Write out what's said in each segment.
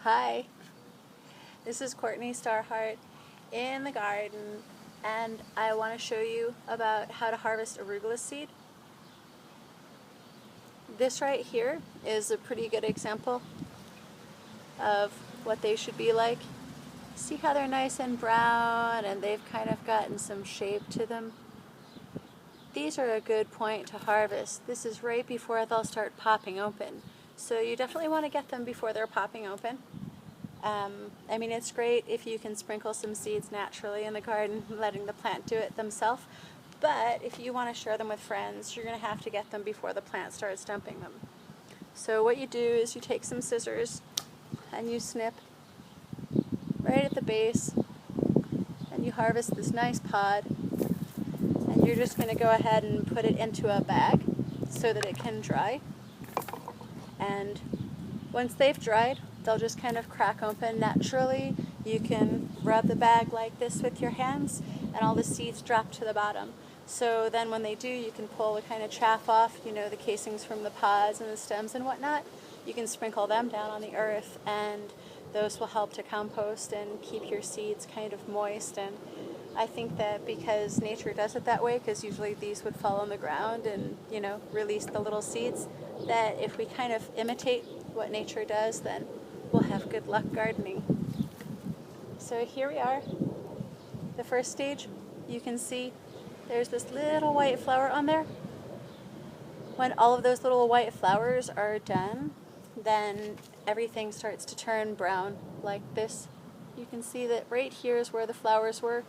Hi, this is Courtney Starhart in the garden, and I want to show you about how to harvest arugula seed. This right here is a pretty good example of what they should be like. See how they're nice and brown and they've kind of gotten some shape to them? These are a good point to harvest. This is right before they'll start popping open. So you definitely want to get them before they're popping open. I mean, it's great if you can sprinkle some seeds naturally in the garden, letting the plant do it themselves. But if you want to share them with friends, you're going to have to get them before the plant starts dumping them. So what you do is you take some scissors and you snip right at the base and you harvest this nice pod, and you're just going to go ahead and put it into a bag so that it can dry. And once they've dried, they'll just kind of crack open naturally. You can rub the bag like this with your hands and all the seeds drop to the bottom. So then when they do, you can pull the kind of chaff off, you know, the casings from the pods and the stems and whatnot. You can sprinkle them down on the earth, and those will help to compost and keep your seeds kind of moist. And I think that because nature does it that way, because usually these would fall on the ground and, you know, release the little seeds, that if we kind of imitate what nature does, then we'll have good luck gardening. So here we are. The first stage, you can see there's this little white flower on there. When all of those little white flowers are done, then everything starts to turn brown like this. You can see that right here is where the flowers were,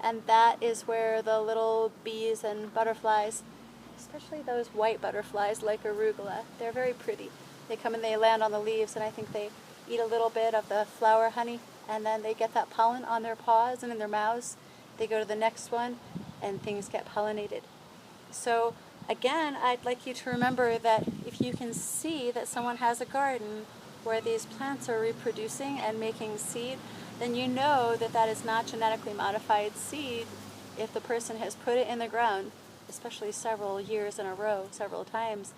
and that is where the little bees and butterflies, especially those white butterflies like Arugula, they're very pretty. They come and they land on the leaves, and I think they eat a little bit of the flower honey, and then they get that pollen on their paws and in their mouths. They go to the next one, and things get pollinated. So again, I'd like you to remember that if you can see that someone has a garden where these plants are reproducing and making seed, then you know that that is not genetically modified seed if the person has put it in the ground, especially several years in a row, several times,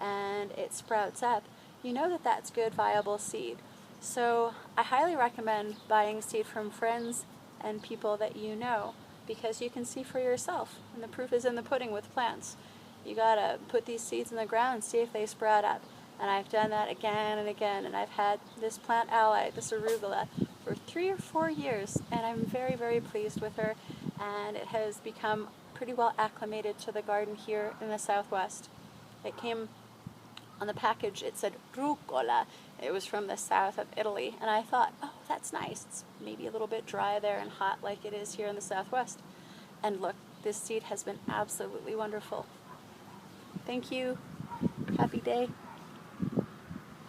and it sprouts up. You know that that's good, viable seed. So I highly recommend buying seed from friends and people that you know, because you can see for yourself, and the proof is in the pudding with plants. You gotta put these seeds in the ground and see if they sprout up. And I've done that again and again, and I've had this plant ally, this arugula, for 3 or 4 years, and I'm very, very pleased with her, and it has become pretty well acclimated to the garden here in the Southwest. It came on the package, it said Arugula. It was from the south of Italy, and I thought, oh, that's nice. It's maybe a little bit dry there and hot like it is here in the Southwest. And look, this seed has been absolutely wonderful. Thank you. Happy day.